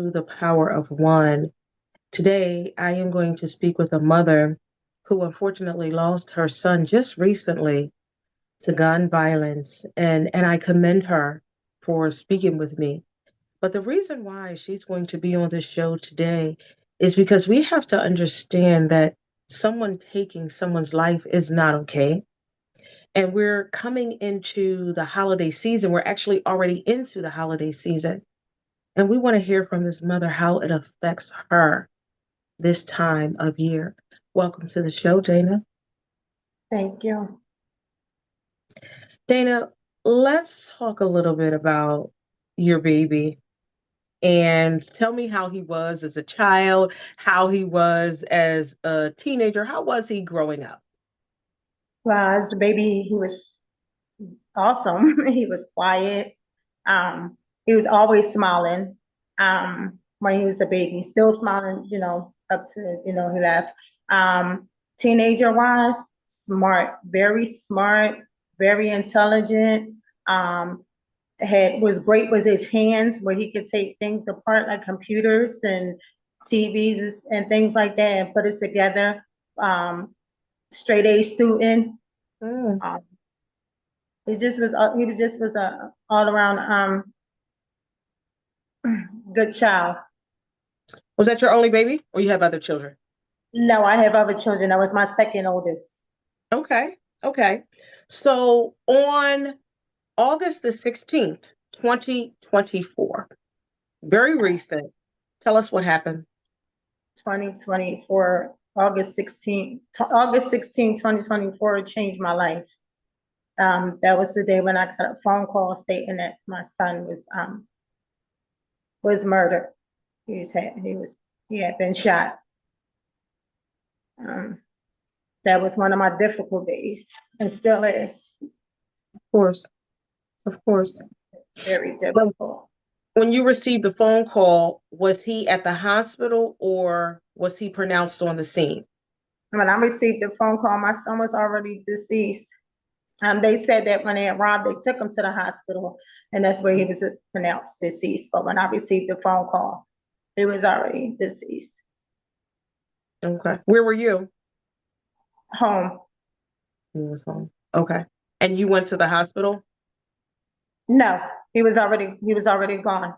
to The Power of One. Today, I am going to speak with a mother who unfortunately lost her son just recently to gun violence, and I commend her for speaking with me. But the reason why she's going to be on this show today is because we have to understand that someone taking someone's life is not okay. And we're coming into the holiday season. We're actually already into the holiday season. And we want to hear from this mother how it affects her this time of year. Welcome to the show, Dana. Thank you. Dana, let's talk a little bit about your baby and tell me how he was as a child, how he was as a teenager. How was he growing up? Well, as a baby, he was awesome. He was quiet. He was always smiling. When he was a baby, still smiling, up to, he left. Teenager wise, smart, very intelligent. Um, was great with his hands where he could take things apart like computers and TVs and things like that and put it together. Um, Straight A student. Mm. Um, he was just a all around good child. Was that your only baby or you have other children? No, I have other children. That was my second oldest. Okay. Okay. So on August the 16th, 2024, very recent, tell us what happened. 2024, August 16, 2024 changed my life. That was the day when I got a phone call stating that my son was murdered. He had been shot. Um, that was one of my difficult days and still is Of course, of course. very When, difficult. when you received the phone call, was he at the hospital or was he pronounced on the scene? When I received the phone call, my son was already deceased. They said that when they arrived, they took him to the hospital, and that's where he was pronounced deceased. But when I received the phone call, he was already deceased. Okay. Where were you? Home. He was home. Okay. And you went to the hospital? No, he was already gone.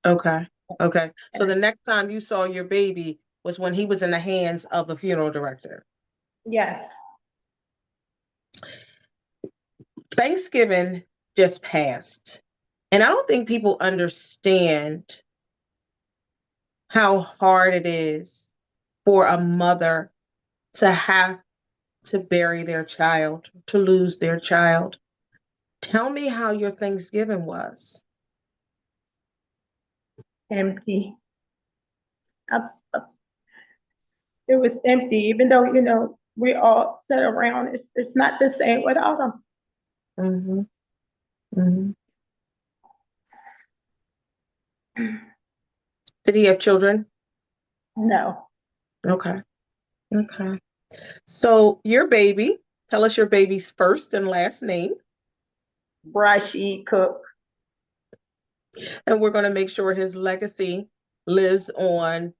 Okay. Okay. So the next time you saw your baby was when he was in the hands of the funeral director. Yes. Thanksgiving just passed. And I don't think people understand how hard it is for a mother to have to bury their child, to lose their child. Tell me how your Thanksgiving was. Empty. It was empty, even though we all sat around. It's not the same without him. Hmm. Hmm. Did he have children? No. Okay. Okay. So your baby, tell us your baby's first and last name, Brush, eat, cook. and we're going to make sure his legacy lives on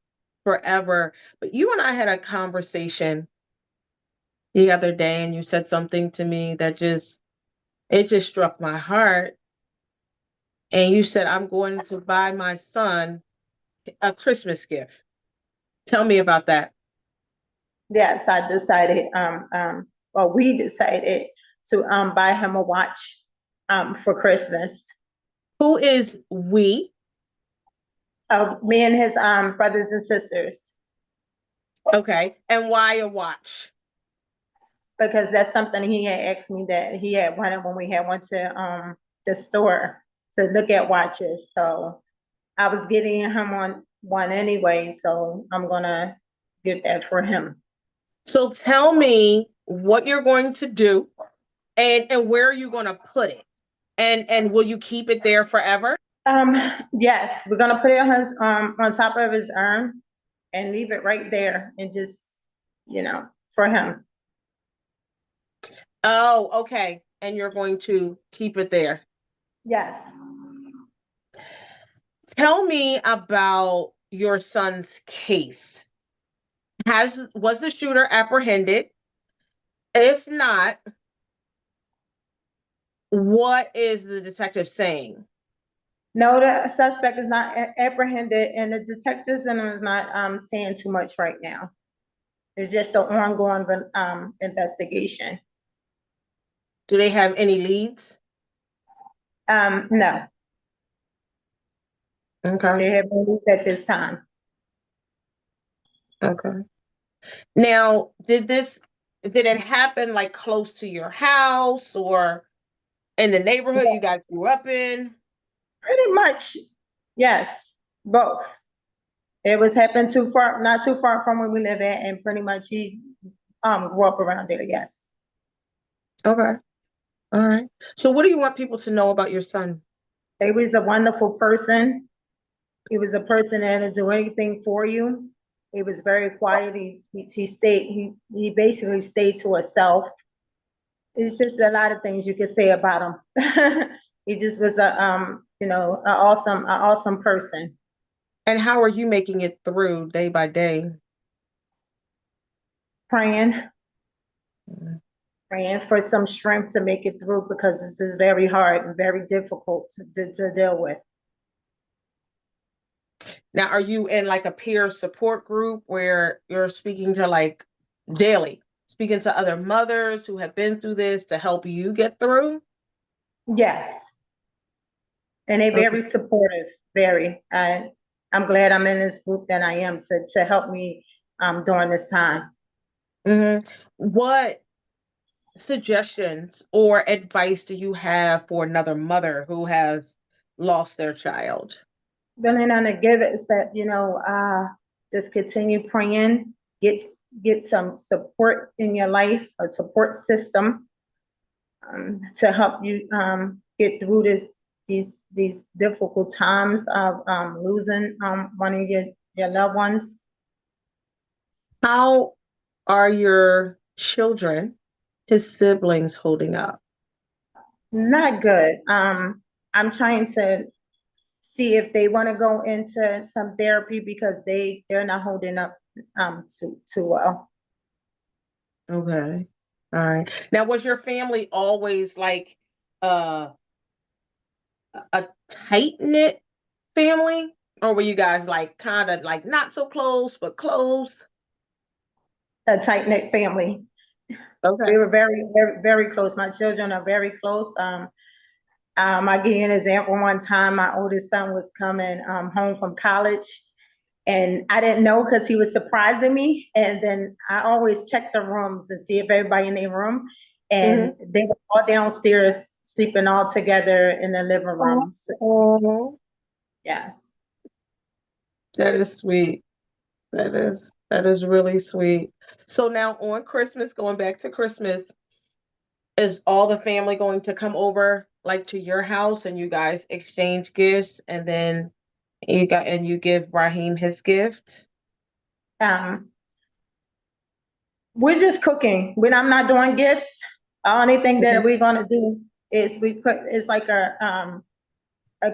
forever. But you and I had a conversation the other day, and you said something to me that just struck my heart. And you said, I'm going to buy my son a Christmas gift. Tell me about that. Yes, I decided. Well, we decided to buy him a watch for Christmas. Who is we? Me and his brothers and sisters, Okay. And why a watch? because that's something he had asked me that he had wanted when we had went to the store to look at watches. So I was getting him one anyway, so I'm gonna get that for him. So tell me what you're going to do and where are you going to put it? And will you keep it there forever? Um, yes, we're gonna put it on top of his urn and leave it right there and just, for him. Oh, okay. And you're going to keep it there. Yes. Tell me about your son's case. Was the shooter apprehended? If not, what is the detective saying? No, the suspect is not apprehended, and the detectives and is not saying too much right now. It's just an ongoing investigation. Do they have any leads? No, Okay. they have been moved at this time. Okay. Now, did it happen like close to your house or in the neighborhood you guys grew up in? Pretty much, yes, both. It was happened too far, not too far from where we live at, and pretty much he grew up around there. Yes. Okay. All right. So what do you want people to know about your son? He was a wonderful person. He was a person that would do anything for you. He was very quiet. He stayed. He basically stayed to himself. It's just a lot of things you could say about him. He just was a an awesome person. And how are you making it through day by day? Praying, Mhm. praying for some strength to make it through because it's just very hard and very difficult to deal with. Now, are you in like a peer support group where you're speaking to like daily, speaking to other mothers who have been through this to help you get through? Yes, and they Okay. very supportive. Very. I'm glad I'm in this group that I am to help me during this time. What suggestions or advice do you have for another mother who has lost their child? Really not to give it is that just continue praying, get get some support in your life, a support system to help you get through these difficult times of losing one of your loved ones. How are your children, his siblings, holding up? Not good. I'm trying to see if they want to go into some therapy because they're not holding up too well. Okay. All right. Now, was your family always like uh, a tight knit family? Or were you guys like kind of like not so close, but close? A tight knit family. Okay. We were very close. My children are very close. I give you an example. One time, my oldest son was coming home from college, and I didn't know because he was surprising me. And then I always check the rooms and see if everybody in their room, and Hmm. they were all downstairs sleeping all together in the living room. So, Oh, yes, that is sweet. That is really sweet. So now on Christmas, going back to Christmas, is all the family going to come over like to your house and you guys exchange gifts and then you give Raheem his gift? um, we're just cooking. I'm not doing gifts. The only thing that Mhm. we're gonna do is we put it's like a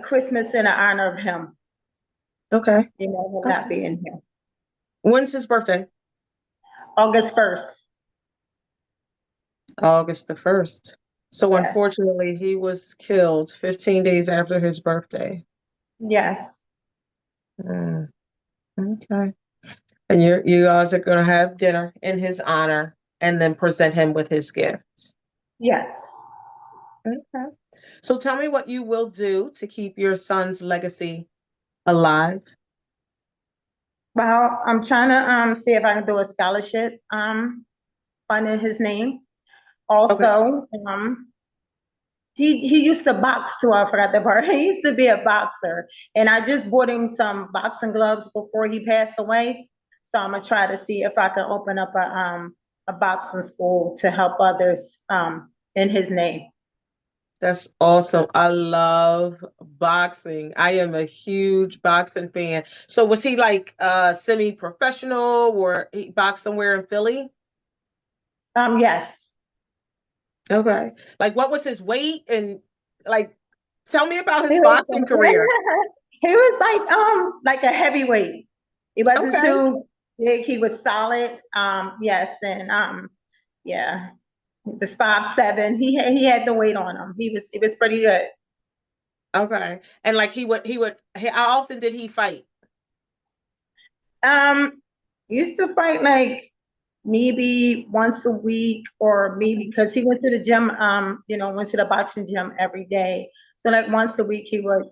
Christmas in honor of him. Okay. Him not Okay. being here. When's his birthday? August 1st. August the 1st. So Yes. unfortunately, he was killed 15 days after his birthday. Yes. Mm, okay. And you guys are going to have dinner in his honor and then present him with his gifts. Yes. Okay. So tell me what you will do to keep your son's legacy alive. Well, I'm trying to see if I can do a scholarship fund in his name. Okay. Also, he used to box too. I forgot that part. He used to be a boxer, and I just bought him some boxing gloves before he passed away. So I'm gonna try to see if I can open up a boxing school to help others in his name. That's awesome. I love boxing. I am a huge boxing fan. So was he like semi-professional or he boxed somewhere in Philly? Yes. Okay. Like what was his weight and like tell me about his He was boxing career. He was like a heavyweight. He wasn't Okay. too big. He was solid. Yes, and yeah, he was 5'7". He had the weight on him. He was pretty good. Okay. And like how often did he fight? Um, Used to fight like maybe once a week, or maybe because he went to the gym. Went to the boxing gym every day. So like once a week he would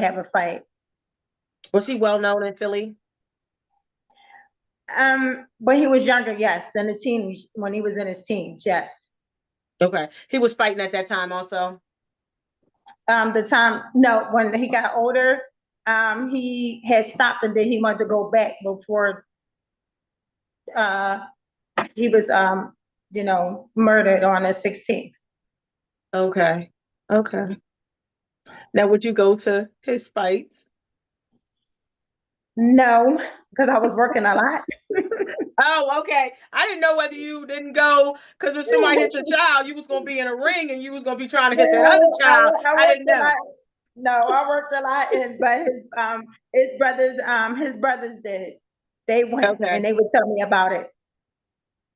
have a fight. Was he well known in Philly? When he was younger, yes, in the teens, when he was in his teens, yes. Okay. He was fighting at that time also. The time, no, when he got older, he had stopped, and then he wanted to go back before uh he was murdered on the 16th. Okay. Okay. Now, would you go to his fights? No, because I was working a lot. Oh, okay. I didn't know whether you didn't go because if somebody hit your child, you was gonna be in a ring and you was gonna be trying to hit that other No, child. I I worked didn't a lot. know. No, I worked a lot, and but his brothers did. They went Okay. and they would tell me about it.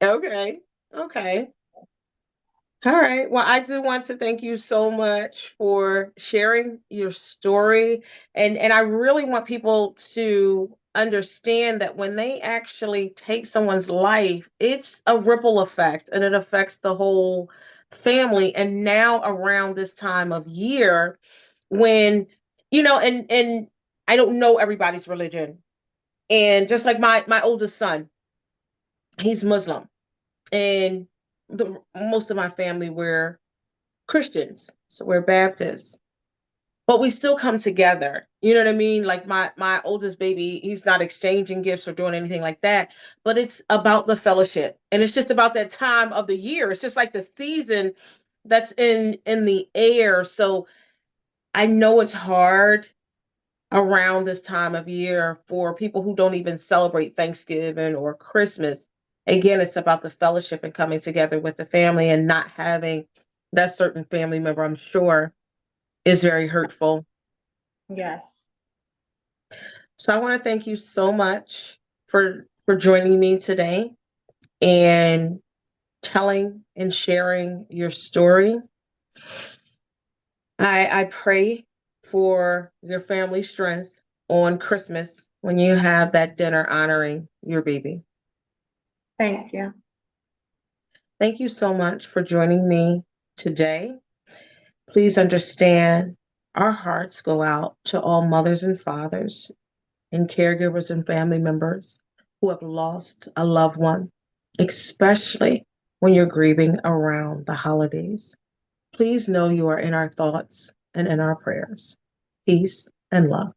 Okay. Okay. All right. Well, I do want to thank you so much for sharing your story. And I really want people to understand that when they actually take someone's life, it's a ripple effect and it affects the whole family. And now around this time of year, when, and I don't know everybody's religion. And just like my oldest son, he's Muslim. And most of my family were Christians, so we're Baptists, but we still come together. You know what I mean? Like my oldest baby, he's not exchanging gifts or doing anything like that, but it's about the fellowship, and it's just about that time of the year. It's just like the season that's in the air. So I know it's hard around this time of year for people who don't even celebrate Thanksgiving or Christmas. Again, it's about the fellowship and coming together with the family and not having that certain family member, I'm sure, is very hurtful. Yes. So I want to thank you so much for joining me today and telling and sharing your story. I pray for your family strength on Christmas when you have that dinner honoring your baby. Thank you. Thank you so much for joining me today. Please understand our hearts go out to all mothers and fathers and caregivers and family members who have lost a loved one, especially when you're grieving around the holidays. Please know you are in our thoughts and in our prayers. Peace and love.